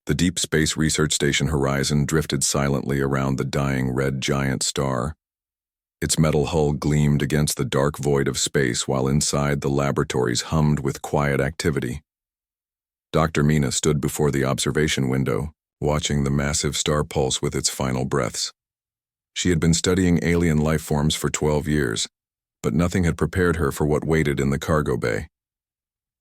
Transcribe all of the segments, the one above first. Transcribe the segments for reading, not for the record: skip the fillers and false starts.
The Deep Space Research Station horizon drifted silently around the dying red giant star. Its metal hull gleamed against the dark void of space while inside the laboratories hummed with quiet activity. Dr. Mina stood before the observation window, watching the massive star pulse with its final breaths. She had been studying alien life forms for 12 years, but nothing had prepared her for what waited in the cargo bay.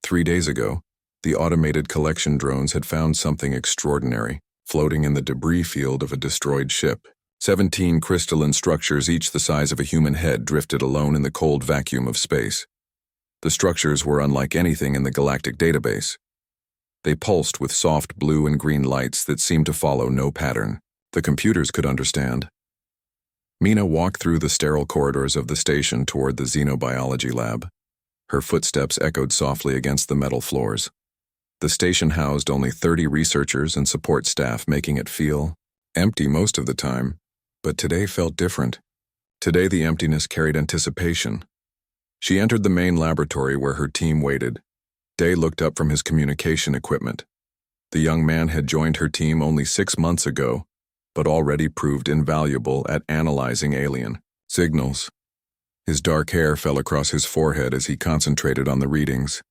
3 days ago, the automated collection drones had found something extraordinary, floating in the debris field of a destroyed ship. 17 crystalline structures, each the size of a human head, drifted alone in the cold vacuum of space. The structures were unlike anything in the galactic database. They pulsed with soft blue and green lights that seemed to follow no pattern. The computers could understand. Mina walked through the sterile corridors of the station toward the xenobiology lab. Her footsteps echoed softly against the metal floors. The station housed only 30 researchers and support staff, making it feel empty most of the time, but today felt different. Today the emptiness carried anticipation. She entered the main laboratory where her team waited. Day looked up from his communication equipment. The young man had joined her team only 6 months ago, but already proved invaluable at analyzing alien signals. His dark hair fell across his forehead as he concentrated on the readings.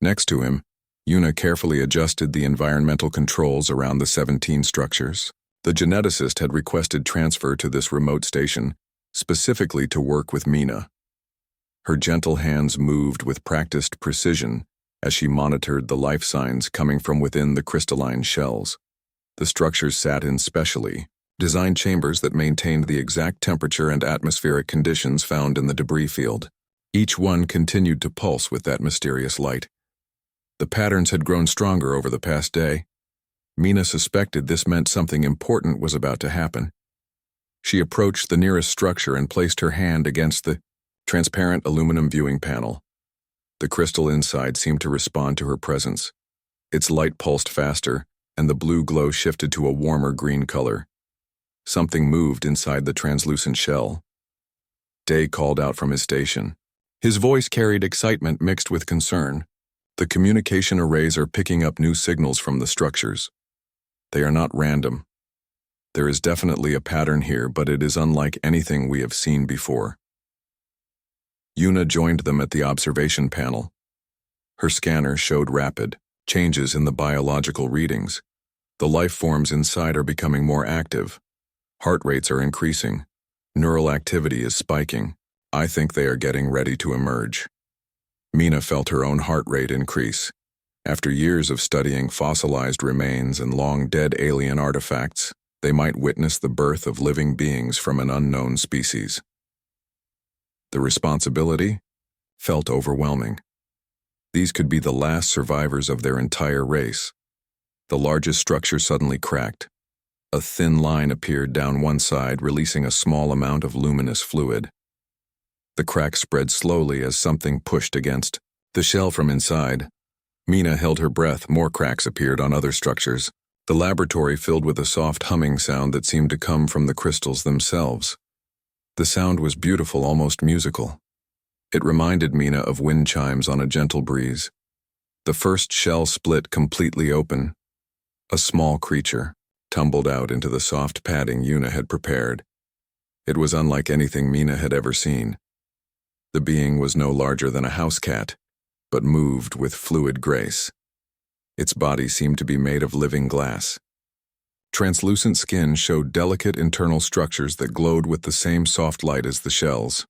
Next to him, Yuna carefully adjusted the environmental controls around the 17 structures. The geneticist had requested transfer to this remote station, specifically to work with Mina. Her gentle hands moved with practiced precision as she monitored the life signs coming from within the crystalline shells. The structures sat in specially designed chambers that maintained the exact temperature and atmospheric conditions found in the debris field. Each one continued to pulse with that mysterious light. The patterns had grown stronger over the past day. Mina suspected this meant something important was about to happen. She approached the nearest structure and placed her hand against the transparent aluminum viewing panel. The crystal inside seemed to respond to her presence. Its light pulsed faster, and the blue glow shifted to a warmer green color. Something moved inside the translucent shell. Day called out from his station. His voice carried excitement mixed with concern. The communication arrays are picking up new signals from the structures. They are not random. There is definitely a pattern here, but it is unlike anything we have seen before. Yuna joined them at the observation panel. Her scanner showed rapid changes in the biological readings. The life forms inside are becoming more active. Heart rates are increasing. Neural activity is spiking. I think they are getting ready to emerge. Mina felt her own heart rate increase. After years of studying fossilized remains and long-dead alien artifacts, they might witness the birth of living beings from an unknown species. The responsibility felt overwhelming. These could be the last survivors of their entire race. The largest structure suddenly cracked. A thin line appeared down one side, releasing a small amount of luminous fluid. The crack spread slowly as something pushed against the shell from inside. Mina held her breath. More cracks appeared on other structures. The laboratory filled with a soft humming sound that seemed to come from the crystals themselves. The sound was beautiful, almost musical. It reminded Mina of wind chimes on a gentle breeze. The first shell split completely open. A small creature tumbled out into the soft padding Yuna had prepared. It was unlike anything Mina had ever seen. The being was no larger than a house cat, but moved with fluid grace. Its body seemed to be made of living glass. Translucent skin showed delicate internal structures that glowed with the same soft light as the shells.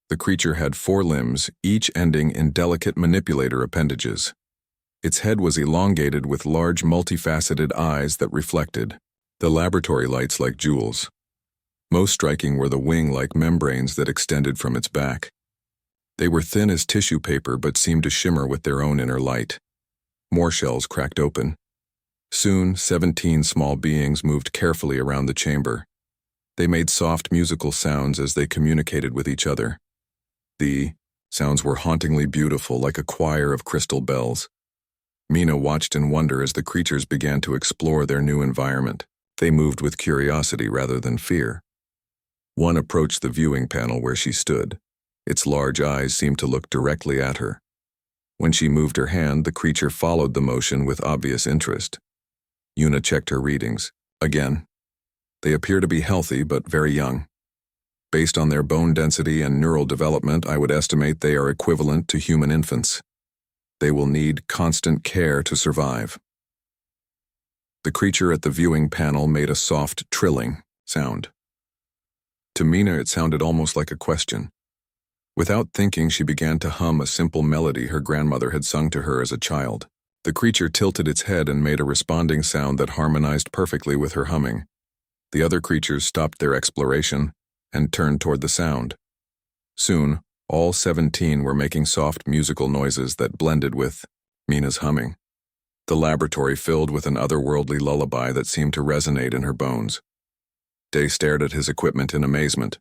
The creature had 4 limbs, each ending in delicate manipulator appendages. Its head was elongated with large multifaceted eyes that reflected the laboratory lights like jewels. Most striking were the wing-like membranes that extended from its back. They were thin as tissue paper but seemed to shimmer with their own inner light. More shells cracked open. Soon, 17 small beings moved carefully around the chamber. They made soft musical sounds as they communicated with each other. The sounds were hauntingly beautiful, like a choir of crystal bells. Mina watched in wonder as the creatures began to explore their new environment. They moved with curiosity rather than fear. One approached the viewing panel where she stood. Its large eyes seemed to look directly at her. When she moved her hand, the creature followed the motion with obvious interest. Yuna checked her readings. Again. They appear to be healthy but very young. Based on their bone density and neural development, I would estimate they are equivalent to human infants. They will need constant care to survive. The creature at the viewing panel made a soft trilling sound. To Mina, it sounded almost like a question. Without thinking, she began to hum a simple melody her grandmother had sung to her as a child. The creature tilted its head and made a responding sound that harmonized perfectly with her humming. The other creatures stopped their exploration and turned toward the sound. Soon, all 17 were making soft musical noises that blended with Mina's humming. The laboratory filled with an otherworldly lullaby that seemed to resonate in her bones. Day stared at his equipment in amazement.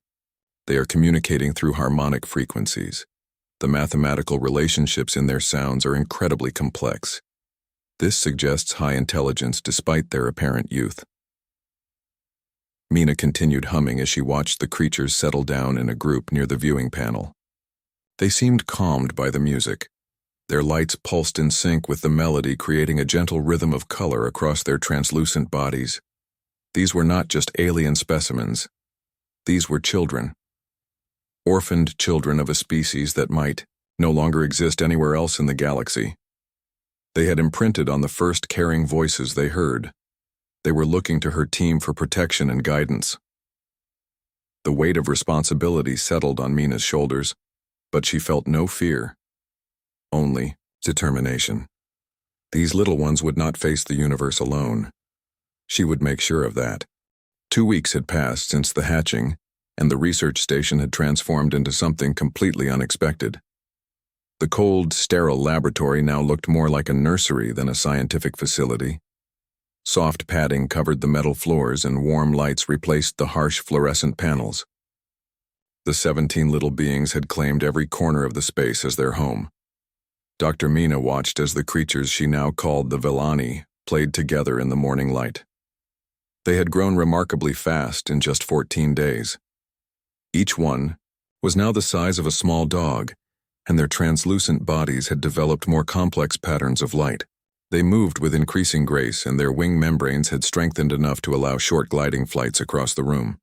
They are communicating through harmonic frequencies. The mathematical relationships in their sounds are incredibly complex. This suggests high intelligence despite their apparent youth. Mina continued humming as she watched the creatures settle down in a group near the viewing panel. They seemed calmed by the music. Their lights pulsed in sync with the melody, creating a gentle rhythm of color across their translucent bodies. These were not just alien specimens. These were children. Orphaned children of a species that might no longer exist anywhere else in the galaxy. They had imprinted on the first caring voices they heard. They were looking to her team for protection and guidance. The weight of responsibility settled on Mina's shoulders, but she felt no fear. Only determination. These little ones would not face the universe alone. She would make sure of that. 2 weeks had passed since the hatching, and the research station had transformed into something completely unexpected. The cold, sterile laboratory now looked more like a nursery than a scientific facility. Soft padding covered the metal floors and warm lights replaced the harsh fluorescent panels. The 17 little beings had claimed every corner of the space as their home. Dr. Mina watched as the creatures she now called the Villani played together in the morning light. They had grown remarkably fast in just 14 days. Each one was now the size of a small dog, and their translucent bodies had developed more complex patterns of light. They moved with increasing grace, and their wing membranes had strengthened enough to allow short gliding flights across the room.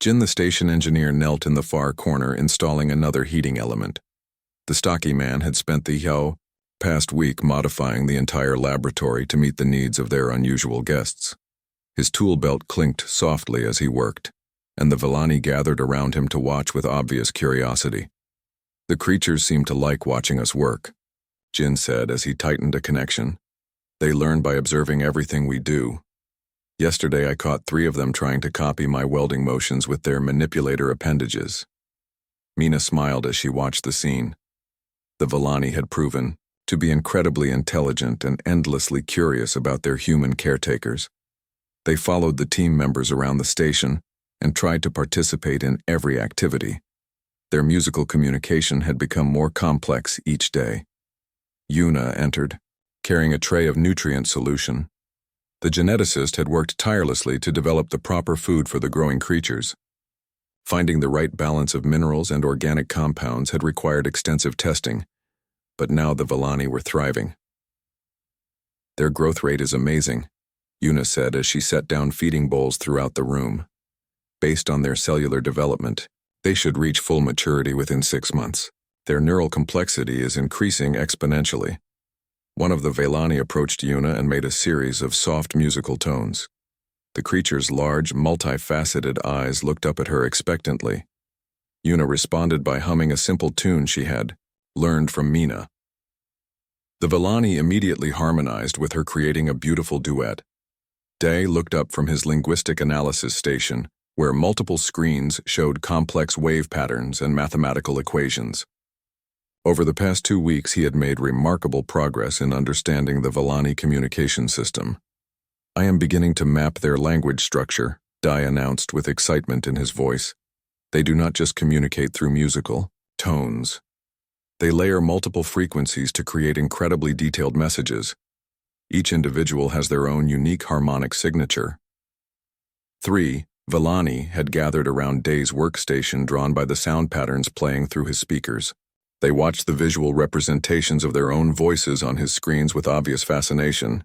Jin, the station engineer, knelt in the far corner installing another heating element. The stocky man had spent the past week modifying the entire laboratory to meet the needs of their unusual guests. His tool belt clinked softly as he worked, and the Villani gathered around him to watch with obvious curiosity. The creatures seemed to like watching us work, Jin said as he tightened a connection. They learn by observing everything we do. Yesterday I caught 3 of them trying to copy my welding motions with their manipulator appendages. Mina smiled as she watched the scene. The Villani had proven to be incredibly intelligent and endlessly curious about their human caretakers. They followed the team members around the station and tried to participate in every activity. Their musical communication had become more complex each day. Yuna entered, carrying a tray of nutrient solution. The geneticist had worked tirelessly to develop the proper food for the growing creatures. Finding the right balance of minerals and organic compounds had required extensive testing, but now the Villani were thriving. Their growth rate is amazing, Yuna said as she set down feeding bowls throughout the room. Based on their cellular development, they should reach full maturity within 6 months. Their neural complexity is increasing exponentially. One of the Villani approached Yuna and made a series of soft musical tones. The creature's large, multifaceted eyes looked up at her expectantly. Yuna responded by humming a simple tune she had learned from Mina. The Villani immediately harmonized with her, creating a beautiful duet. Day looked up from his linguistic analysis station, where multiple screens showed complex wave patterns and mathematical equations. Over the past 2 weeks, he had made remarkable progress in understanding the Villani communication system. I am beginning to map their language structure, Dai announced with excitement in his voice. They do not just communicate through musical tones. They layer multiple frequencies to create incredibly detailed messages. Each individual has their own unique harmonic signature. 3 Villani had gathered around Day's workstation, drawn by the sound patterns playing through his speakers. They watched the visual representations of their own voices on his screens with obvious fascination.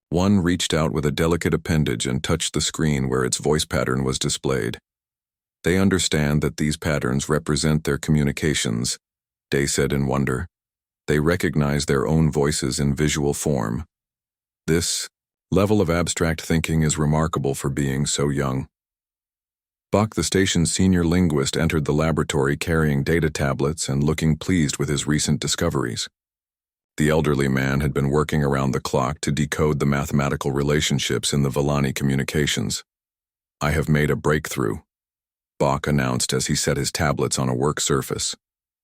One reached out with a delicate appendage and touched the screen where its voice pattern was displayed. They understand that these patterns represent their communications, Day said in wonder. They recognize their own voices in visual form. This level of abstract thinking is remarkable for being so young. Bach, the station's senior linguist, entered the laboratory carrying data tablets and looking pleased with his recent discoveries. The elderly man had been working around the clock to decode the mathematical relationships in the Villani communications. "I have made a breakthrough," Bach announced as he set his tablets on a work surface.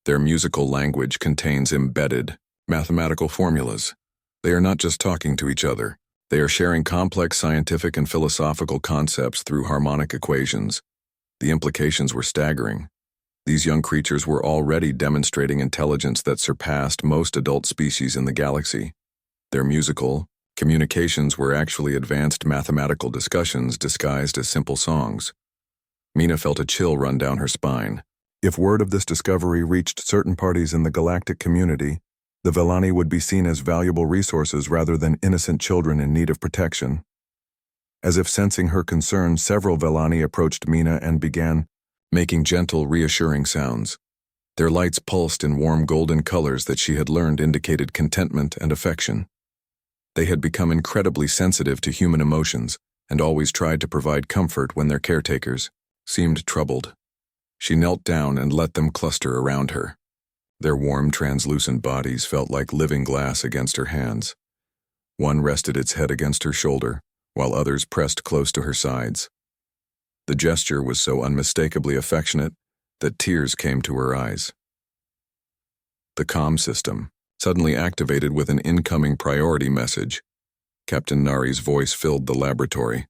Their musical language contains embedded mathematical formulas. They are not just talking to each other. They are sharing complex scientific and philosophical concepts through harmonic equations. The implications were staggering. These young creatures were already demonstrating intelligence that surpassed most adult species in the galaxy. Their musical communications were actually advanced mathematical discussions disguised as simple songs. Mina felt a chill run down her spine. If word of this discovery reached certain parties in the galactic community, the Villani would be seen as valuable resources rather than innocent children in need of protection. As if sensing her concern, several Villani approached Mina and began making gentle, reassuring sounds. Their lights pulsed in warm golden colors that she had learned indicated contentment and affection. They had become incredibly sensitive to human emotions and always tried to provide comfort when their caretakers seemed troubled. She knelt down and let them cluster around her. Their warm, translucent bodies felt like living glass against her hands. One rested its head against her shoulder, while others pressed close to her sides. The gesture was so unmistakably affectionate that tears came to her eyes. The comm system suddenly activated with an incoming priority message. Captain Nari's voice filled the laboratory.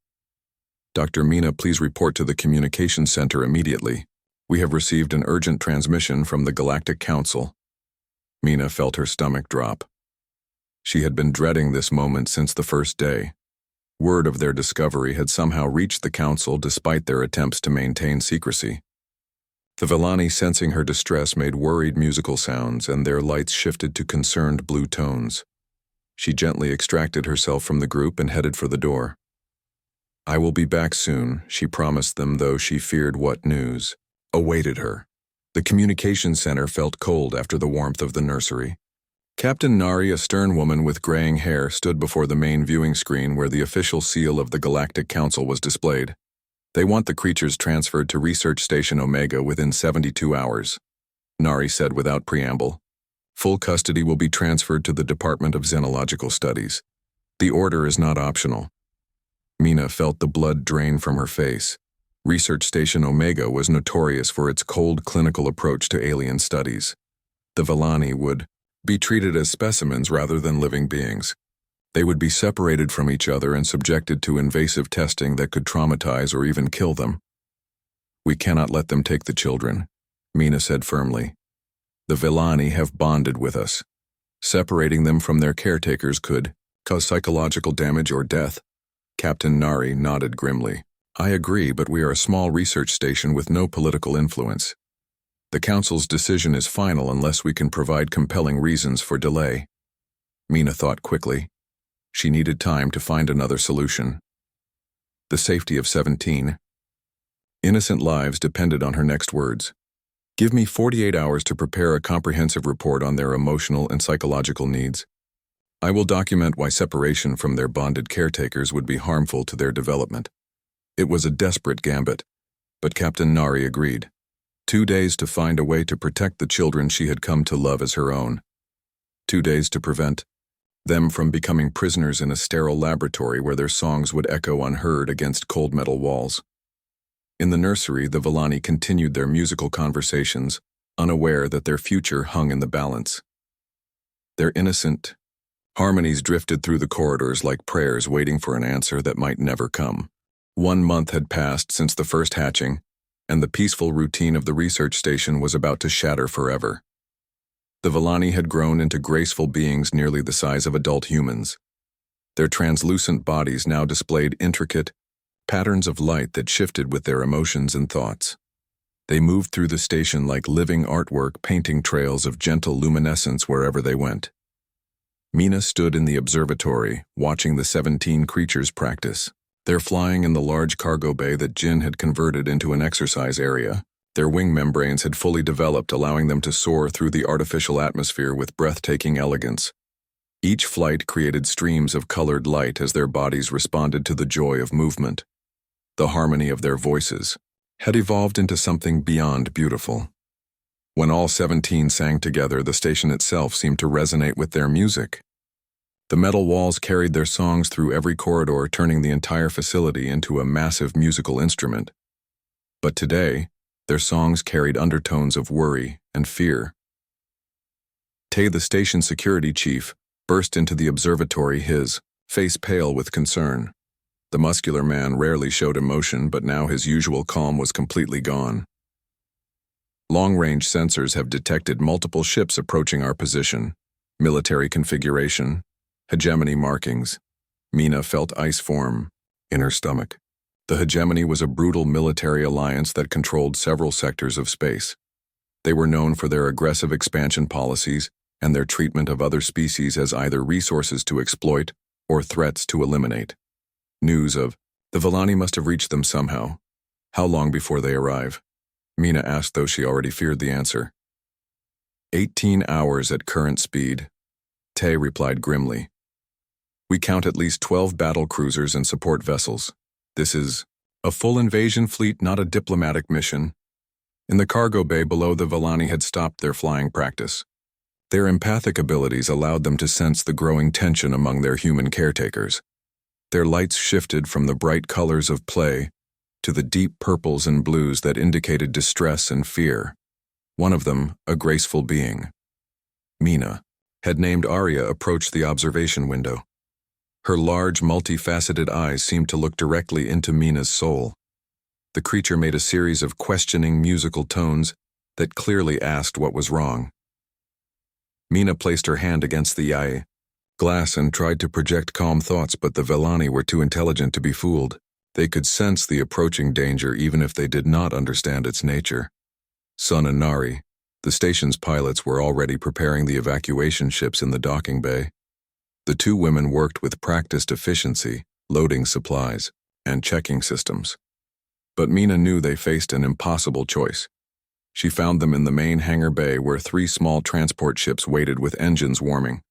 "Dr. Mina, please report to the communications center immediately. We have received an urgent transmission from the Galactic Council." Mina felt her stomach drop. She had been dreading this moment since the first day. Word of their discovery had somehow reached the Council despite their attempts to maintain secrecy. The Villani, sensing her distress, made worried musical sounds, and their lights shifted to concerned blue tones. She gently extracted herself from the group and headed for the door. "I will be back soon," she promised them, though she feared what news awaited her. The communications center felt cold after the warmth of the nursery. Captain Nari, a stern woman with graying hair, stood before the main viewing screen where the official seal of the Galactic Council was displayed. "They want the creatures transferred to Research Station Omega within 72 hours, Nari said without preamble. "Full custody will be transferred to the Department of Xenological Studies. The order is not optional." Mina felt the blood drain from her face. Research Station Omega was notorious for its cold clinical approach to alien studies. The Villani would be treated as specimens rather than living beings. They would be separated from each other and subjected to invasive testing that could traumatize or even kill them. "We cannot let them take the children," Mina said firmly. "The Villani have bonded with us. Separating them from their caretakers could cause psychological damage or death." Captain Nari nodded grimly. "I agree, but we are a small research station with no political influence. The Council's decision is final unless we can provide compelling reasons for delay." Mina thought quickly. She needed time to find another solution. The safety of 17 innocent lives depended on her next words. "Give me 48 hours to prepare a comprehensive report on their emotional and psychological needs. I will document why separation from their bonded caretakers would be harmful to their development." It was a desperate gambit, but Captain Nari agreed. 2 days to find a way to protect the children she had come to love as her own. 2 days to prevent them from becoming prisoners in a sterile laboratory where their songs would echo unheard against cold metal walls. In the nursery, the Villani continued their musical conversations, unaware that their future hung in the balance. Their innocent harmonies drifted through the corridors like prayers waiting for an answer that might never come. 1 month had passed since the first hatching, and the peaceful routine of the research station was about to shatter forever. The Villani had grown into graceful beings nearly the size of adult humans. Their translucent bodies now displayed intricate patterns of light that shifted with their emotions and thoughts. They moved through the station like living artwork, painting trails of gentle luminescence wherever they went. Mina stood in the observatory, watching the 17 creatures practice. They're flying in the large cargo bay that Jin had converted into an exercise area. Their wing membranes had fully developed, allowing them to soar through the artificial atmosphere with breathtaking elegance. Each flight created streams of colored light as their bodies responded to the joy of movement. The harmony of their voices had evolved into something beyond beautiful. When all 17 sang together, the station itself seemed to resonate with their music. The metal walls carried their songs through every corridor, turning the entire facility into a massive musical instrument. But today, their songs carried undertones of worry and fear. Tay, the station security chief, burst into the observatory, his face pale with concern. The muscular man rarely showed emotion, but now his usual calm was completely gone. Long-range sensors have detected multiple ships approaching our position. Military configuration, hegemony markings. Mina felt ice form in her stomach. The hegemony was a brutal military alliance that controlled several sectors of space. They were known for their aggressive expansion policies and their treatment of other species as either resources to exploit or threats to eliminate. News of the Villani must have reached them somehow. How long before they arrive? Mina asked, though she already feared the answer. 18 hours at current speed. Tay replied grimly. We count at least 12 battle cruisers and support vessels. This is a full invasion fleet, not a diplomatic mission. In the cargo bay below, the Villani had stopped their flying practice. Their empathic abilities allowed them to sense the growing tension among their human caretakers. Their lights shifted from the bright colors of play to the deep purples and blues that indicated distress and fear. One of them, a graceful being, Mina, had named Arya, approached the observation window. Her large, multifaceted eyes seemed to look directly into Mina's soul. The creature made a series of questioning musical tones that clearly asked what was wrong. Mina placed her hand against the glass and tried to project calm thoughts, but the Villani were too intelligent to be fooled. They could sense the approaching danger even if they did not understand its nature. Sun and Nari, the station's pilots, were already preparing the evacuation ships in the docking bay. The two women worked with practiced efficiency, loading supplies and checking systems. But Mina knew they faced an impossible choice. She found them in the main hangar bay where 3 small transport ships waited with engines warming.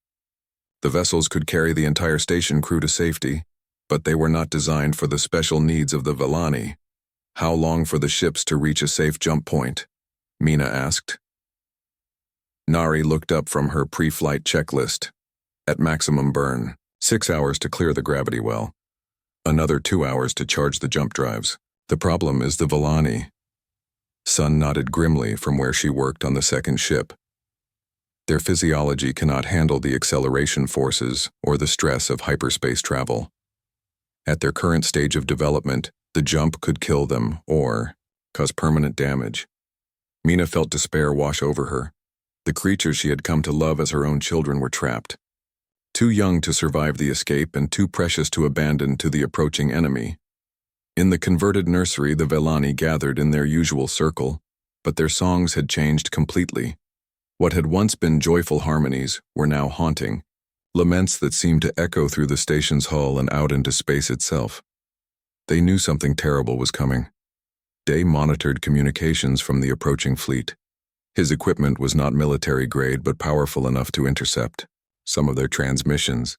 The vessels could carry the entire station crew to safety, but they were not designed for the special needs of the Villani. How long for the ships to reach a safe jump point? Mina asked. Nari looked up from her pre-flight checklist. At maximum burn, 6 hours to clear the gravity well. Another 2 hours to charge the jump drives. The problem is the Villani. Sun nodded grimly from where she worked on the second ship. Their physiology cannot handle the acceleration forces or the stress of hyperspace travel. At their current stage of development, the jump could kill them or cause permanent damage. Mina felt despair wash over her. The creatures she had come to love as her own children were trapped. Too young to survive the escape and too precious to abandon to the approaching enemy. In the converted nursery, the Villani gathered in their usual circle, but their songs had changed completely. What had once been joyful harmonies were now haunting, laments that seemed to echo through the station's hull and out into space itself. They knew something terrible was coming. Day monitored communications from the approaching fleet. His equipment was not military grade but powerful enough to intercept some of their transmissions.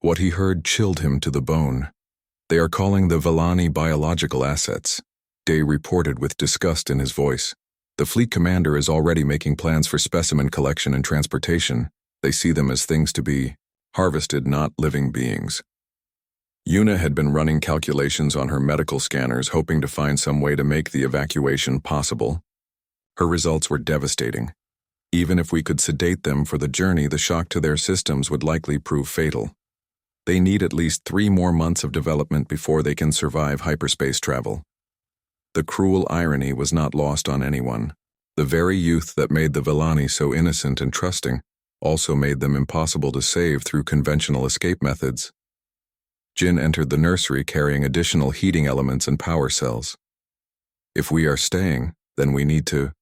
What he heard chilled him to the bone. They are calling the Villani biological assets, Day reported with disgust in his voice. The fleet commander is already making plans for specimen collection and transportation. They see them as things to be harvested, not living beings. Yuna had been running calculations on her medical scanners, hoping to find some way to make the evacuation possible. Her results were devastating. Even if we could sedate them for the journey, the shock to their systems would likely prove fatal. They need at least 3 more months of development before they can survive hyperspace travel. The cruel irony was not lost on anyone. The very youth that made the Villani so innocent and trusting also made them impossible to save through conventional escape methods. Jin entered the nursery carrying additional heating elements and power cells. If we are staying, then we need to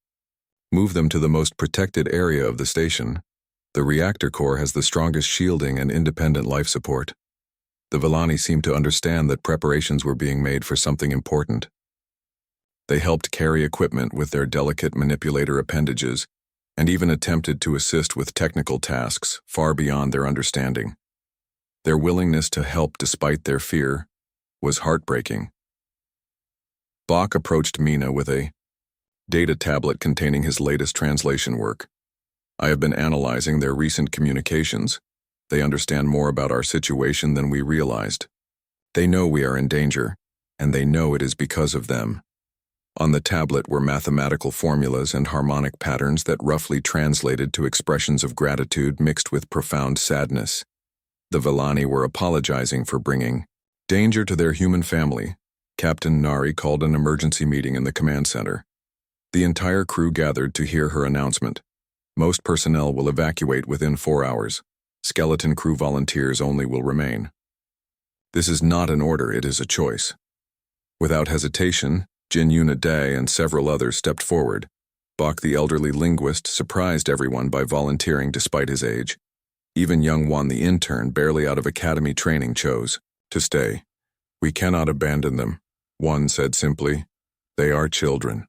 move them to the most protected area of the station. The reactor core has the strongest shielding and independent life support. The Villani seemed to understand that preparations were being made for something important. They helped carry equipment with their delicate manipulator appendages and even attempted to assist with technical tasks far beyond their understanding. Their willingness to help despite their fear was heartbreaking. Bach approached Mina with a data tablet containing his latest translation work. I have been analyzing their recent communications. They understand more about our situation than we realized. They know we are in danger, and they know it is because of them. On the tablet were mathematical formulas and harmonic patterns that roughly translated to expressions of gratitude mixed with profound sadness. The Villani were apologizing for bringing danger to their human family. Captain Nari called an emergency meeting in the command center. The entire crew gathered to hear her announcement. Most personnel will evacuate within 4 hours. Skeleton crew volunteers only will remain. This is not an order, it is a choice. Without hesitation, Jin Yuna Day and several others stepped forward. Bach, the elderly linguist, surprised everyone by volunteering despite his age. Even young Wan, the intern, barely out of academy training, chose to stay. We cannot abandon them, Wan said simply. They are children.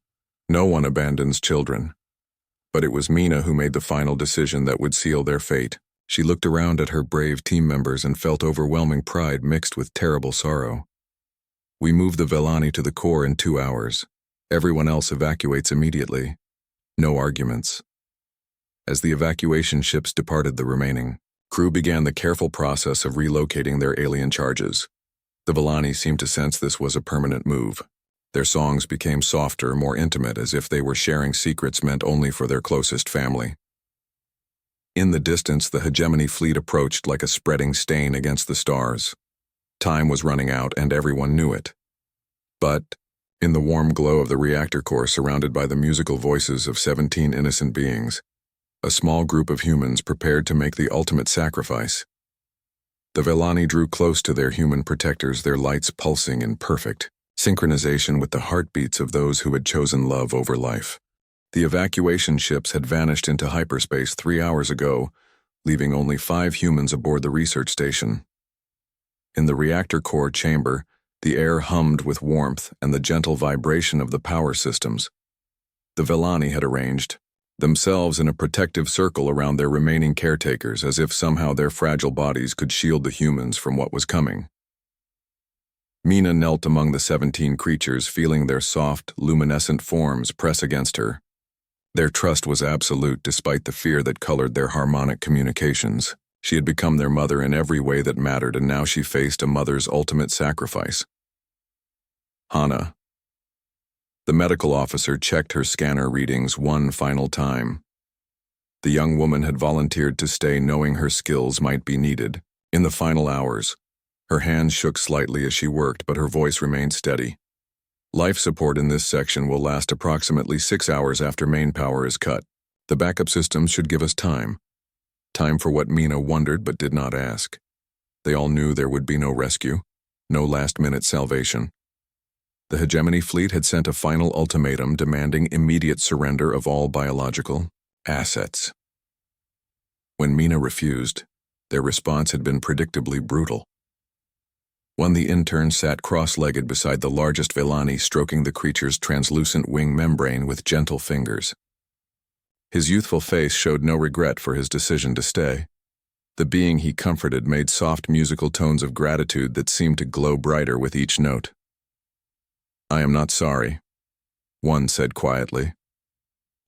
No one abandons children. But it was Mina who made the final decision that would seal their fate. She looked around at her brave team members and felt overwhelming pride mixed with terrible sorrow. We move the Villani to the core in 2 hours. Everyone else evacuates immediately. No arguments. As the evacuation ships departed the remaining crew began the careful process of relocating their alien charges. The Villani seemed to sense this was a permanent move. Their songs became softer, more intimate, as if they were sharing secrets meant only for their closest family. In the distance, the hegemony fleet approached like a spreading stain against the stars. Time was running out, and everyone knew it. But, in the warm glow of the reactor core surrounded by the musical voices of 17 innocent beings, a small group of humans prepared to make the ultimate sacrifice. The Villani drew close to their human protectors, their lights pulsing in perfect synchronization with the heartbeats of those who had chosen love over life. The evacuation ships had vanished into hyperspace 3 hours ago, leaving only 5 humans aboard the research station. In the reactor core chamber, the air hummed with warmth and the gentle vibration of the power systems. The Villani had arranged themselves in a protective circle around their remaining caretakers, as if somehow their fragile bodies could shield the humans from what was coming. Mina knelt among the 17 creatures, feeling their soft, luminescent forms press against her. Their trust was absolute despite the fear that colored their harmonic communications. She had become their mother in every way that mattered, and now she faced a mother's ultimate sacrifice. Hana. The medical officer checked her scanner readings one final time. The young woman had volunteered to stay, knowing her skills might be needed. In the final hours, her hands shook slightly as she worked, but her voice remained steady. Life support in this section will last approximately 6 hours after main power is cut. The backup systems should give us time. Time for what Mina wondered but did not ask. They all knew there would be no rescue, no last-minute salvation. The hegemony fleet had sent a final ultimatum demanding immediate surrender of all biological assets. When Mina refused, their response had been predictably brutal. One, the intern, sat cross-legged beside the largest Villani, stroking the creature's translucent wing membrane with gentle fingers. His youthful face showed no regret for his decision to stay. The being he comforted made soft musical tones of gratitude that seemed to glow brighter with each note. "I am not sorry," one said quietly.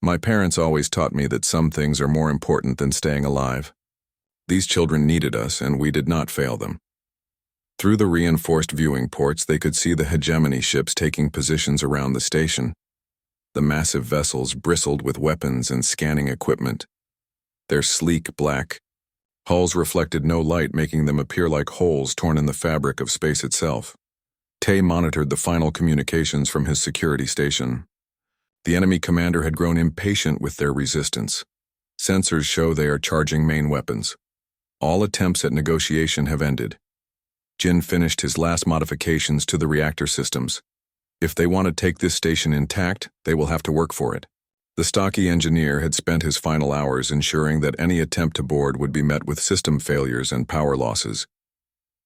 "My parents always taught me that some things are more important than staying alive. These children needed us, and we did not fail them." Through the reinforced viewing ports, they could see the hegemony ships taking positions around the station. The massive vessels bristled with weapons and scanning equipment. Their sleek, black hulls reflected no light, making them appear like holes torn in the fabric of space itself. Tay monitored the final communications from his security station. The enemy commander had grown impatient with their resistance. Sensors show they are charging main weapons. All attempts at negotiation have ended. Jin finished his last modifications to the reactor systems. If they want to take this station intact, they will have to work for it. The stocky engineer had spent his final hours ensuring that any attempt to board would be met with system failures and power losses.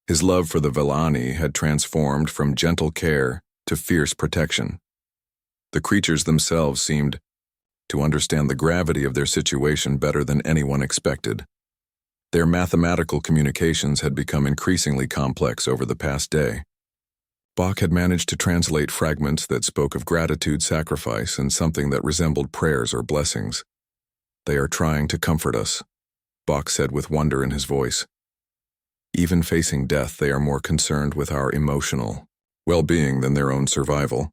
His love for the Vellani had transformed from gentle care to fierce protection. The creatures themselves seemed to understand the gravity of their situation better than anyone expected. Their mathematical communications had become increasingly complex over the past day. Bach had managed to translate fragments that spoke of gratitude, sacrifice, and something that resembled prayers or blessings. "They are trying to comfort us," Bach said with wonder in his voice. "Even facing death, they are more concerned with our emotional well-being than their own survival."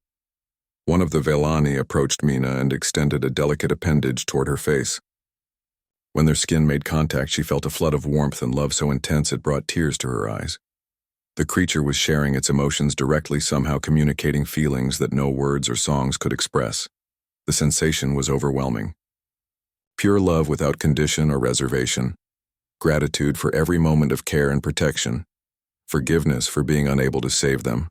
One of the Vellani approached Mina and extended a delicate appendage toward her face. When their skin made contact, she felt a flood of warmth and love so intense it brought tears to her eyes. The creature was sharing its emotions directly, somehow communicating feelings that no words or songs could express. The sensation was overwhelming. Pure love without condition or reservation. Gratitude for every moment of care and protection. Forgiveness for being unable to save them.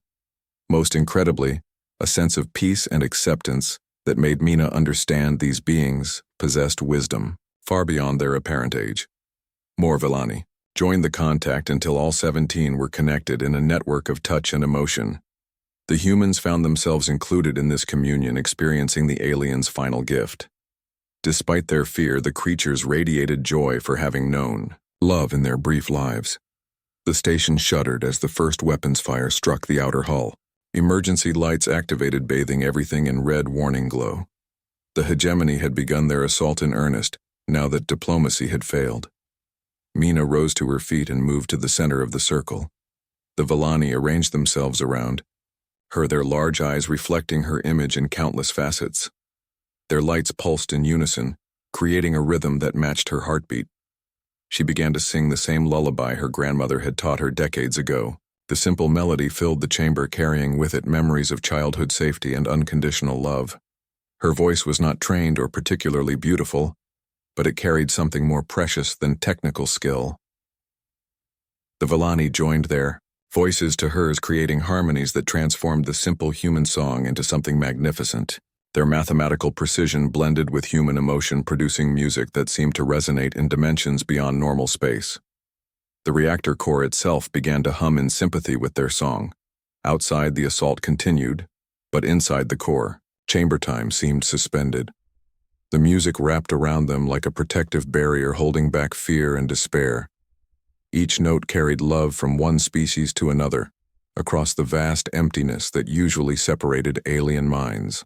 Most incredibly, a sense of peace and acceptance that made Mina understand these beings possessed wisdom far beyond their apparent age. More Vellani joined the contact until all 17 were connected in a network of touch and emotion. The humans found themselves included in this communion, experiencing the aliens' final gift. Despite their fear, the creatures radiated joy for having known love in their brief lives. The station shuddered as the first weapons fire struck the outer hull. Emergency lights activated, bathing everything in red warning glow. The hegemony had begun their assault in earnest, now that diplomacy had failed. Mina rose to her feet and moved to the center of the circle. The Vellani arranged themselves around her, their large eyes reflecting her image in countless facets. Their lights pulsed in unison, creating a rhythm that matched her heartbeat. She began to sing the same lullaby her grandmother had taught her decades ago. The simple melody filled the chamber, carrying with it memories of childhood safety and unconditional love. Her voice was not trained or particularly beautiful, but it carried something more precious than technical skill. The Vellani joined their voices to hers, creating harmonies that transformed the simple human song into something magnificent. Their mathematical precision blended with human emotion, producing music that seemed to resonate in dimensions beyond normal space. The reactor core itself began to hum in sympathy with their song. Outside, the assault continued, but inside the core, chamber time seemed suspended. The music wrapped around them like a protective barrier, holding back fear and despair. Each note carried love from one species to another, across the vast emptiness that usually separated alien minds.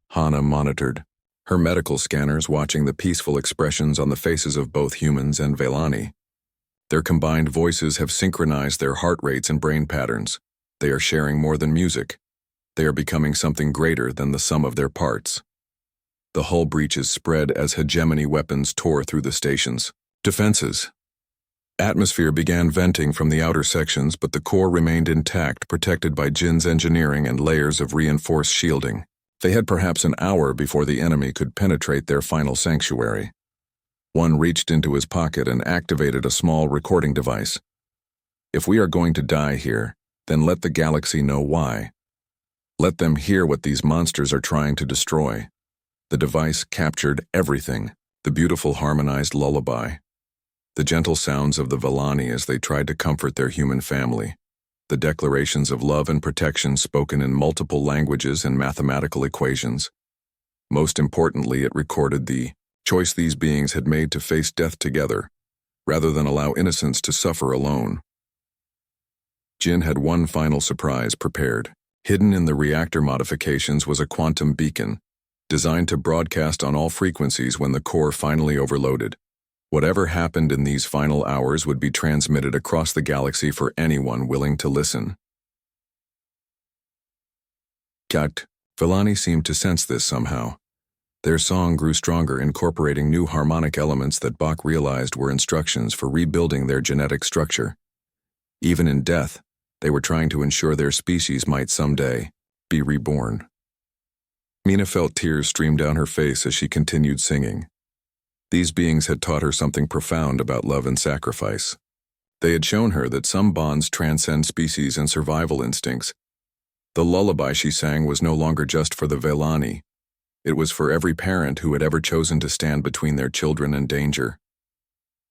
Hana monitored, her medical scanners watching the peaceful expressions on the faces of both humans and Vellani. Their combined voices have synchronized their heart rates and brain patterns. They are sharing more than music. They are becoming something greater than the sum of their parts. The hull breaches spread as hegemony weapons tore through the station's defenses. Atmosphere began venting from the outer sections, but the core remained intact, protected by Jin's engineering and layers of reinforced shielding. They had perhaps an hour before the enemy could penetrate their final sanctuary. One reached into his pocket and activated a small recording device. "If we are going to die here, then let the galaxy know why. Let them hear what these monsters are trying to destroy." The device captured everything: the beautiful harmonized lullaby, the gentle sounds of the Vellani as they tried to comfort their human family, the declarations of love and protection spoken in multiple languages and mathematical equations. Most importantly, it recorded the choice these beings had made to face death together, rather than allow innocence to suffer alone. Jin had one final surprise prepared. Hidden in the reactor modifications was a quantum beacon, designed to broadcast on all frequencies when the core finally overloaded. Whatever happened in these final hours would be transmitted across the galaxy for anyone willing to listen. Vellani seemed to sense this somehow. Their song grew stronger, incorporating new harmonic elements that Bach realized were instructions for rebuilding their genetic structure. Even in death, they were trying to ensure their species might someday be reborn. Mina felt tears stream down her face as she continued singing. These beings had taught her something profound about love and sacrifice. They had shown her that some bonds transcend species and survival instincts. The lullaby she sang was no longer just for the Vellani. It was for every parent who had ever chosen to stand between their children and danger.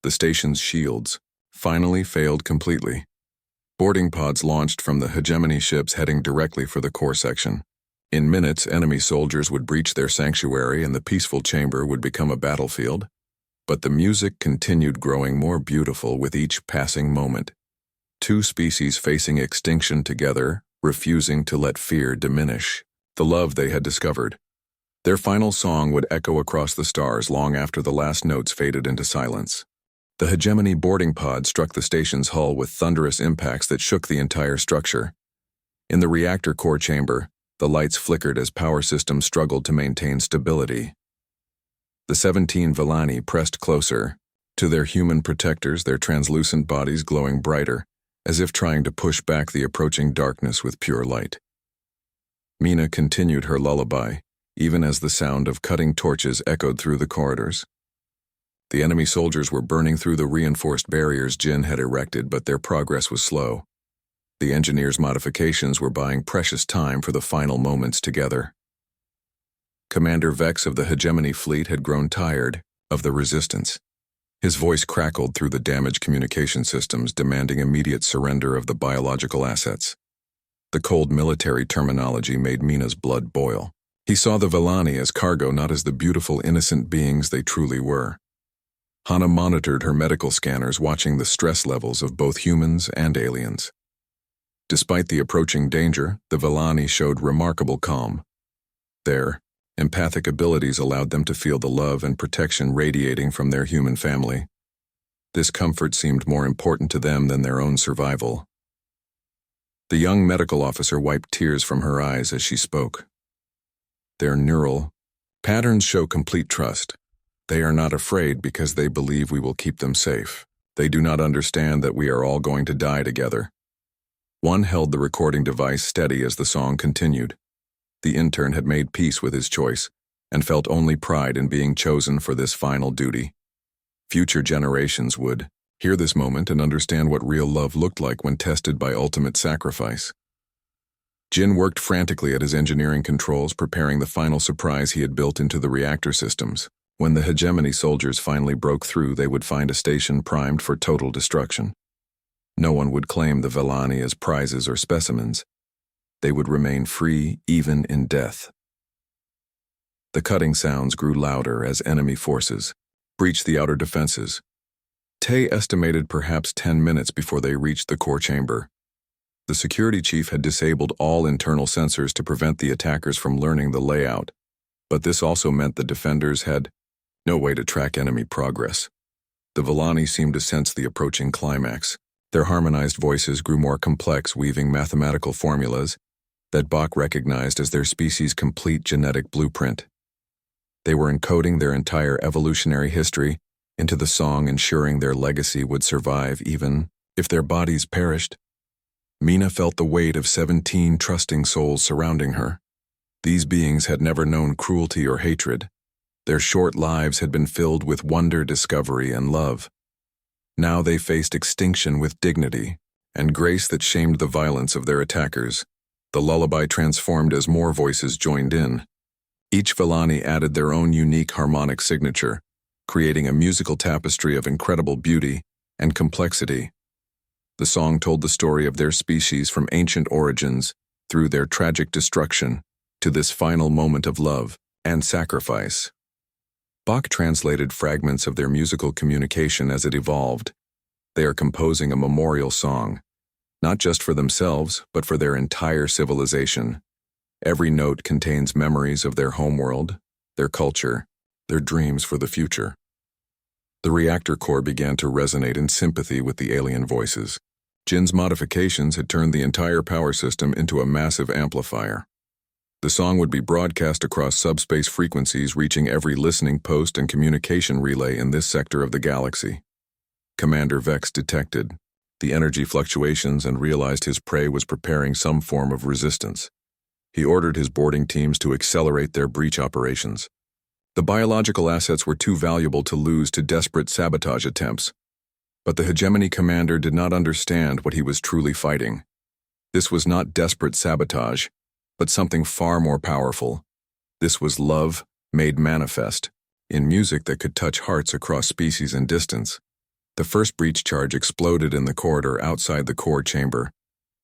The station's shields finally failed completely. Boarding pods launched from the hegemony ships heading directly for the core section. In minutes, enemy soldiers would breach their sanctuary and the peaceful chamber would become a battlefield. But the music continued growing more beautiful with each passing moment. Two species facing extinction together, refusing to let fear diminish the love they had discovered. Their final song would echo across the stars long after the last notes faded into silence. The hegemony boarding pod struck the station's hull with thunderous impacts that shook the entire structure. In the reactor core chamber, the lights flickered as power systems struggled to maintain stability. The 17 Villani pressed closer, to their human protectors, their translucent bodies glowing brighter, as if trying to push back the approaching darkness with pure light. Mina continued her lullaby, even as the sound of cutting torches echoed through the corridors. The enemy soldiers were burning through the reinforced barriers Jin had erected, but their progress was slow. The engineers' modifications were buying precious time for the final moments together. Commander Vex of the hegemony fleet had grown tired of the resistance. His voice crackled through the damaged communication systems, demanding immediate surrender of the biological assets. The cold military terminology made Mina's blood boil. He saw the Villani as cargo, not as the beautiful, innocent beings they truly were. Hana monitored her medical scanners, watching the stress levels of both humans and aliens. Despite the approaching danger, the Villani showed remarkable calm. Their empathic abilities allowed them to feel the love and protection radiating from their human family. This comfort seemed more important to them than their own survival. The young medical officer wiped tears from her eyes as she spoke. Their neural patterns show complete trust. They are not afraid because they believe we will keep them safe. They do not understand that we are all going to die together. One held the recording device steady as the song continued. The intern had made peace with his choice and felt only pride in being chosen for this final duty. Future generations would hear this moment and understand what real love looked like when tested by ultimate sacrifice. Jin worked frantically at his engineering controls, preparing the final surprise he had built into the reactor systems. When the hegemony soldiers finally broke through, they would find a station primed for total destruction. No one would claim the Villani as prizes or specimens. They would remain free even in death. The cutting sounds grew louder as enemy forces breached the outer defenses. Tay estimated perhaps 10 minutes before they reached the core chamber. The security chief had disabled all internal sensors to prevent the attackers from learning the layout, but this also meant the defenders had no way to track enemy progress. The Villani seemed to sense the approaching climax. Their harmonized voices grew more complex, weaving mathematical formulas that Bach recognized as their species' complete genetic blueprint. They were encoding their entire evolutionary history into the song, ensuring their legacy would survive even if their bodies perished. Mina felt the weight of 17 trusting souls surrounding her. These beings had never known cruelty or hatred. Their short lives had been filled with wonder, discovery, and love. Now they faced extinction with dignity and grace that shamed the violence of their attackers. The lullaby transformed as more voices joined in. Each Villani added their own unique harmonic signature, creating a musical tapestry of incredible beauty and complexity. The song told the story of their species from ancient origins through their tragic destruction to this final moment of love and sacrifice. Bach translated fragments of their musical communication as it evolved. They are composing a memorial song, not just for themselves, but for their entire civilization. Every note contains memories of their homeworld, their culture, their dreams for the future. The reactor core began to resonate in sympathy with the alien voices. Jin's modifications had turned the entire power system into a massive amplifier. The song would be broadcast across subspace frequencies, reaching every listening post and communication relay in this sector of the galaxy. Commander Vex detected the energy fluctuations and realized his prey was preparing some form of resistance. He ordered his boarding teams to accelerate their breach operations. The biological assets were too valuable to lose to desperate sabotage attempts. But the hegemony commander did not understand what he was truly fighting. This was not desperate sabotage, but something far more powerful. This was love made manifest, in music that could touch hearts across species and distance. The first breach charge exploded in the corridor outside the core chamber.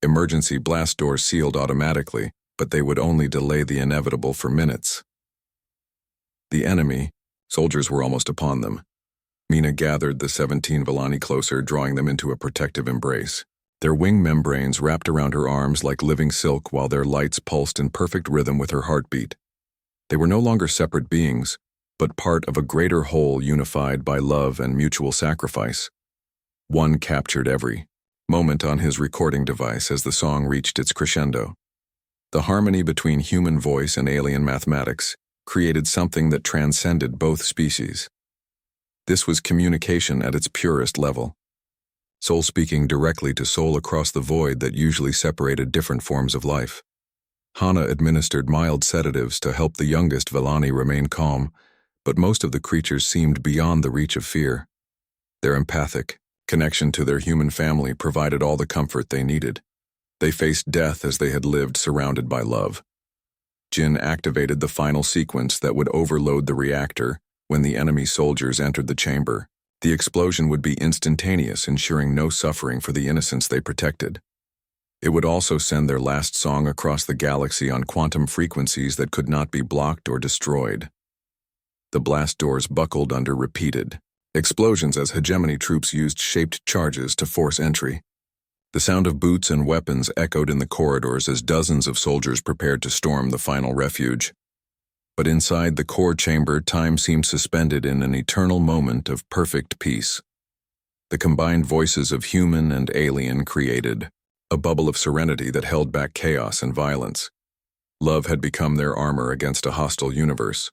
Emergency blast doors sealed automatically, but they would only delay the inevitable for minutes. The enemy, soldiers were almost upon them. Mina gathered the 17 Villani closer, drawing them into a protective embrace. Their wing membranes wrapped around her arms like living silk while their lights pulsed in perfect rhythm with her heartbeat. They were no longer separate beings, but part of a greater whole unified by love and mutual sacrifice. One captured every moment on his recording device as the song reached its crescendo. The harmony between human voice and alien mathematics created something that transcended both species. This was communication at its purest level. Soul speaking directly to soul across the void that usually separated different forms of life. Hana administered mild sedatives to help the youngest Villani remain calm, but most of the creatures seemed beyond the reach of fear. Their empathic connection to their human family provided all the comfort they needed. They faced death as they had lived surrounded by love. Jin activated the final sequence that would overload the reactor when the enemy soldiers entered the chamber. The explosion would be instantaneous, ensuring no suffering for the innocents they protected. It would also send their last song across the galaxy on quantum frequencies that could not be blocked or destroyed. The blast doors buckled under repeated explosions as hegemony troops used shaped charges to force entry. The sound of boots and weapons echoed in the corridors as dozens of soldiers prepared to storm the final refuge. But inside the core chamber, time seemed suspended in an eternal moment of perfect peace. The combined voices of human and alien created a bubble of serenity that held back chaos and violence. Love had become their armor against a hostile universe.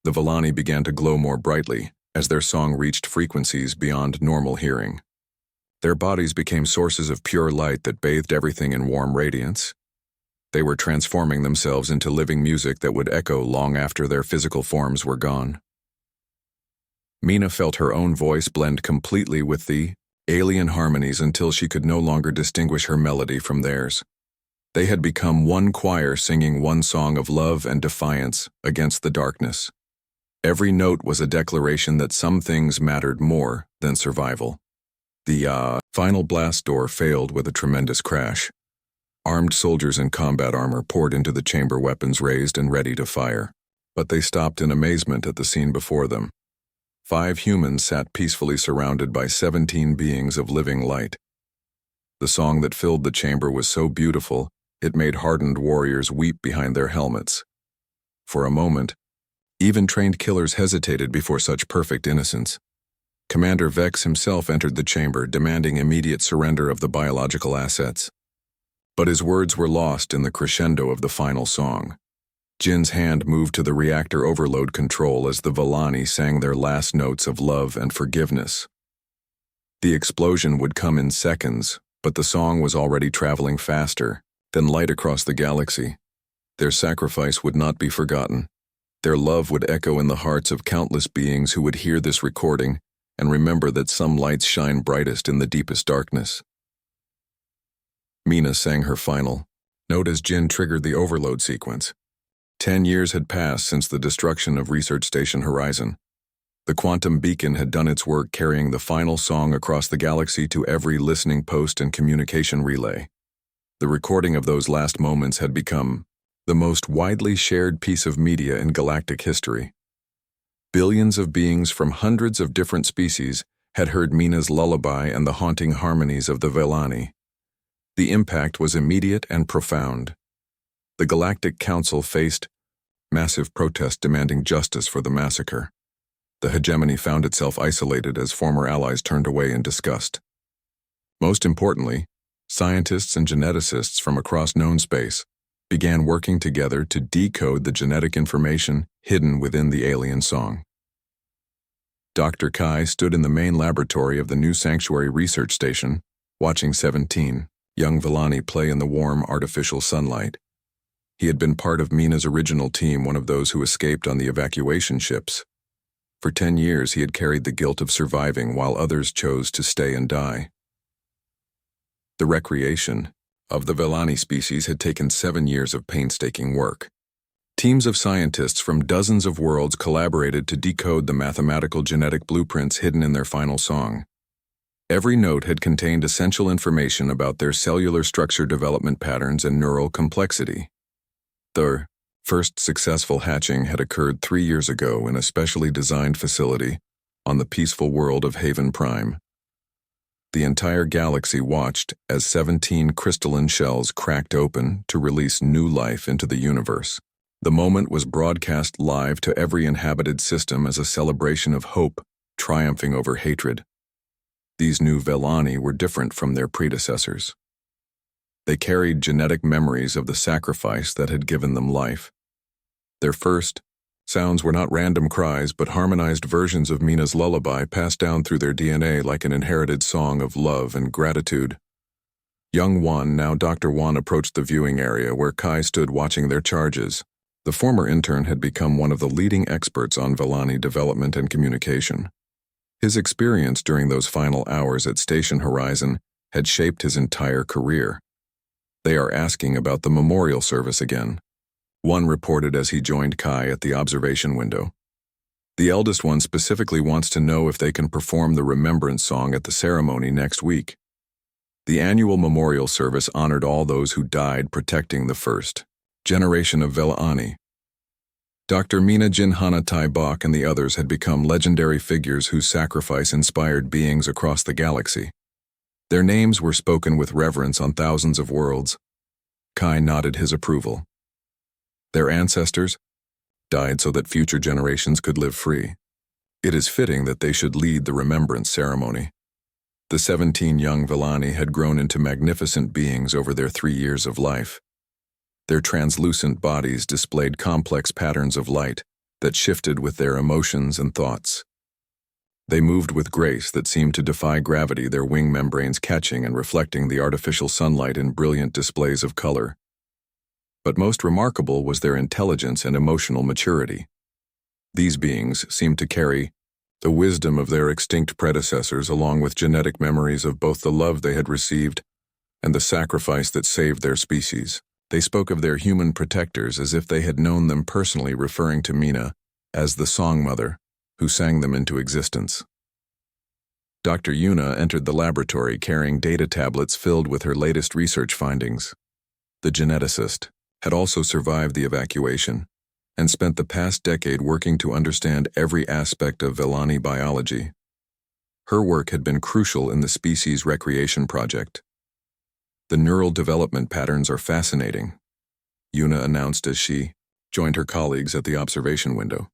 The Villani began to glow more brightly as their song reached frequencies beyond normal hearing. Their bodies became sources of pure light that bathed everything in warm radiance. They were transforming themselves into living music that would echo long after their physical forms were gone. Mina felt her own voice blend completely with the alien harmonies until she could no longer distinguish her melody from theirs. They had become one choir singing one song of love and defiance against the darkness. Every note was a declaration that some things mattered more than survival. The final blast door failed with a tremendous crash. Armed soldiers in combat armor poured into the chamber, weapons raised and ready to fire. But they stopped in amazement at the scene before them. 5 humans sat peacefully surrounded by 17 beings of living light. The song that filled the chamber was so beautiful, it made hardened warriors weep behind their helmets. For a moment, even trained killers hesitated before such perfect innocence. Commander Vex himself entered the chamber, demanding immediate surrender of the biological assets. But his words were lost in the crescendo of the final song. Jin's hand moved to the reactor overload control as the Villani sang their last notes of love and forgiveness. The explosion would come in seconds, but the song was already traveling faster than light across the galaxy. Their sacrifice would not be forgotten. Their love would echo in the hearts of countless beings who would hear this recording and remember that some lights shine brightest in the deepest darkness. Mina sang her final note as Jin triggered the overload sequence. 10 years had passed since the destruction of Research Station Horizon. The quantum beacon had done its work, carrying the final song across the galaxy to every listening post and communication relay. The recording of those last moments had become the most widely shared piece of media in galactic history. Billions of beings from hundreds of different species had heard Mina's lullaby and the haunting harmonies of the Villani. The impact was immediate and profound. The Galactic Council faced massive protest demanding justice for the massacre. The hegemony found itself isolated as former allies turned away in disgust. Most importantly, scientists and geneticists from across known space began working together to decode the genetic information hidden within the alien song. Dr. Kai stood in the main laboratory of the new Sanctuary Research Station, watching 17 young Villani play in the warm, artificial sunlight. He had been part of Mina's original team, one of those who escaped on the evacuation ships. For 10 years, he had carried the guilt of surviving while others chose to stay and die. The recreation of the Villani species had taken 7 years of painstaking work. Teams of scientists from dozens of worlds collaborated to decode the mathematical genetic blueprints hidden in their final song. Every note had contained essential information about their cellular structure development patterns and neural complexity. The first successful hatching had occurred 3 years ago in a specially designed facility on the peaceful world of Haven Prime. The entire galaxy watched as 17 crystalline shells cracked open to release new life into the universe. The moment was broadcast live to every inhabited system as a celebration of hope triumphing over hatred. These new Vellani were different from their predecessors. They carried genetic memories of the sacrifice that had given them life. Their first sounds were not random cries but harmonized versions of Mina's lullaby passed down through their DNA like an inherited song of love and gratitude. Young Juan, now Dr. Juan, approached the viewing area where Kai stood watching their charges. The former intern had become one of the leading experts on Vellani development and communication. His experience during those final hours at Station Horizon had shaped his entire career. "They are asking about the memorial service again," one reported as he joined Kai at the observation window. "The eldest one specifically wants to know if they can perform the remembrance song at the ceremony next week." The annual memorial service honored all those who died protecting the first generation of Vellani. Dr. Mina Jinhana Tai Bok and the others had become legendary figures whose sacrifice inspired beings across the galaxy. Their names were spoken with reverence on thousands of worlds. Kai nodded his approval. Their ancestors died so that future generations could live free. It is fitting that they should lead the remembrance ceremony. The 17 young Vellani had grown into magnificent beings over their 3 years of life. Their translucent bodies displayed complex patterns of light that shifted with their emotions and thoughts. They moved with grace that seemed to defy gravity, their wing membranes catching and reflecting the artificial sunlight in brilliant displays of color. But most remarkable was their intelligence and emotional maturity. These beings seemed to carry the wisdom of their extinct predecessors along with genetic memories of both the love they had received and the sacrifice that saved their species. They spoke of their human protectors as if they had known them personally, referring to Mina as the song mother who sang them into existence. Dr. Yuna entered the laboratory carrying data tablets filled with her latest research findings. The geneticist had also survived the evacuation and spent the past decade working to understand every aspect of Vellani biology. Her work had been crucial in the species recreation project. "The neural development patterns are fascinating," Yuna announced as she joined her colleagues at the observation window.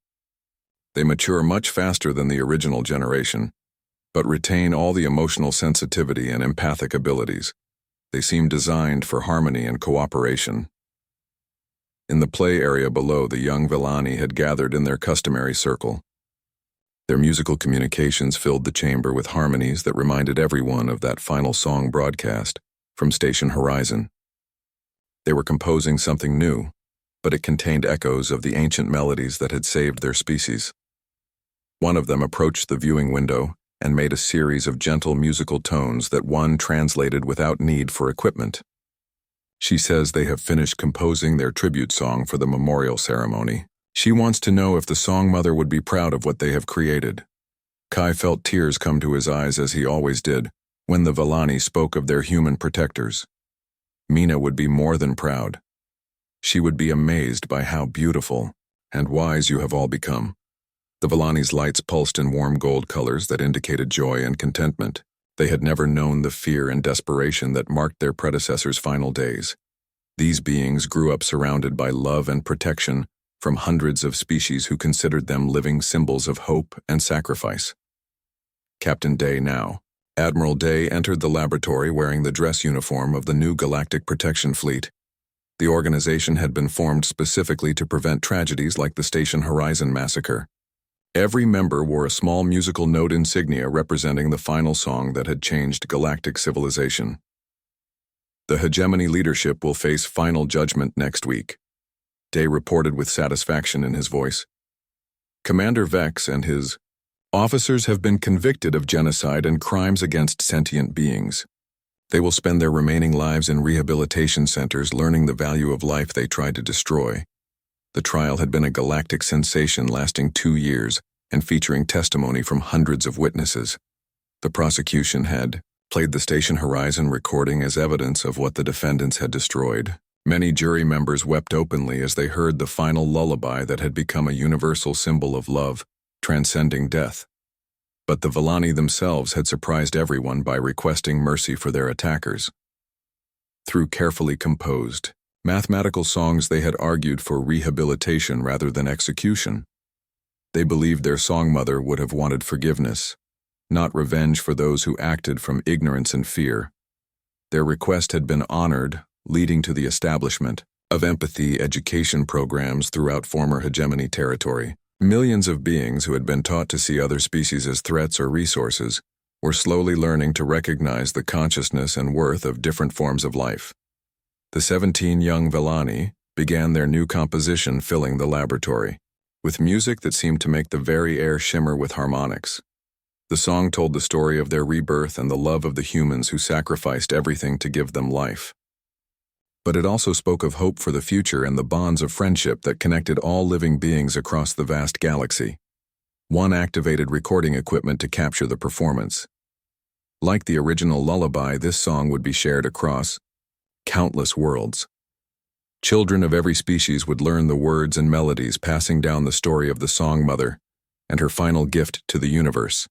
"They mature much faster than the original generation, but retain all the emotional sensitivity and empathic abilities. They seem designed for harmony and cooperation." In the play area below, the young Vellani had gathered in their customary circle. Their musical communications filled the chamber with harmonies that reminded everyone of that final song broadcast from Station Horizon. They were composing something new, but it contained echoes of the ancient melodies that had saved their species. One of them approached the viewing window and made a series of gentle musical tones that one translated without need for equipment. "She says they have finished composing their tribute song for the memorial ceremony. She wants to know if the song mother would be proud of what they have created." Kai felt tears come to his eyes as he always did when the Vellani spoke of their human protectors. Mina would be more than proud. She would be amazed by how beautiful and wise you have all become. The Vellani's lights pulsed in warm gold colors that indicated joy and contentment. They had never known the fear and desperation that marked their predecessors' final days. These beings grew up surrounded by love and protection from hundreds of species who considered them living symbols of hope and sacrifice. Captain Day now. Admiral Day entered the laboratory wearing the dress uniform of the new Galactic Protection Fleet. The organization had been formed specifically to prevent tragedies like the Station Horizon massacre. Every member wore a small musical note insignia representing the final song that had changed galactic civilization. "The hegemony leadership will face final judgment next week," Day reported with satisfaction in his voice. "Commander Vex and his officers have been convicted of genocide and crimes against sentient beings. They will spend their remaining lives in rehabilitation centers learning the value of life they tried to destroy. The trial had been a galactic sensation lasting 2 years and featuring testimony from hundreds of witnesses. The prosecution had played the Station Horizon recording as evidence of what the defendants had destroyed. Many jury members wept openly as they heard the final lullaby that had become a universal symbol of love, transcending death. But the Villani themselves had surprised everyone by requesting mercy for their attackers. Through carefully composed, mathematical songs, they had argued for rehabilitation rather than execution. They believed their songmother would have wanted forgiveness, not revenge for those who acted from ignorance and fear. Their request had been honored, leading to the establishment of empathy education programs throughout former hegemony territory. Millions of beings who had been taught to see other species as threats or resources were slowly learning to recognize the consciousness and worth of different forms of life. The 17 young Villani began their new composition, filling the laboratory with music that seemed to make the very air shimmer with harmonics. The song told the story of their rebirth and the love of the humans who sacrificed everything to give them life. But it also spoke of hope for the future and the bonds of friendship that connected all living beings across the vast galaxy. One activated recording equipment to capture the performance. Like the original lullaby, this song would be shared across countless worlds. Children of every species would learn the words and melodies, passing down the story of the song mother and her final gift to the universe.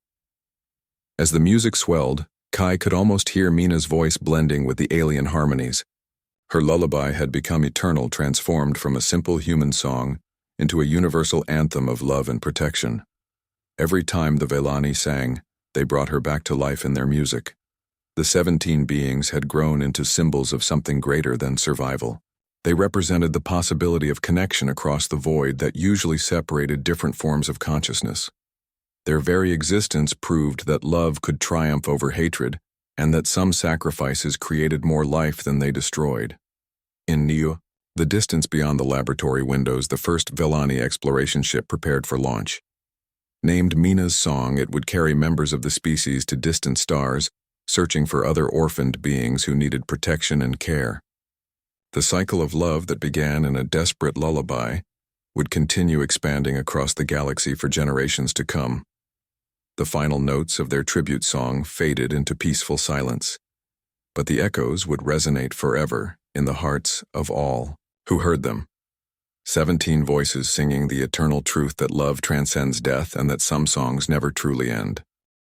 As the music swelled, Kai could almost hear Mina's voice blending with the alien harmonies. Her lullaby had become eternal, transformed from a simple human song into a universal anthem of love and protection. Every time the Villani sang, they brought her back to life in their music. The 17 beings had grown into symbols of something greater than survival. They represented the possibility of connection across the void that usually separated different forms of consciousness. Their very existence proved that love could triumph over hatred, and that some sacrifices created more life than they destroyed. In Neo, the distance beyond the laboratory windows, the first Villani exploration ship prepared for launch. Named Mina's Song, it would carry members of the species to distant stars, searching for other orphaned beings who needed protection and care. The cycle of love that began in a desperate lullaby would continue expanding across the galaxy for generations to come. The final notes of their tribute song faded into peaceful silence, but the echoes would resonate forever in the hearts of all who heard them. 17 voices singing the eternal truth that love transcends death and that some songs never truly end.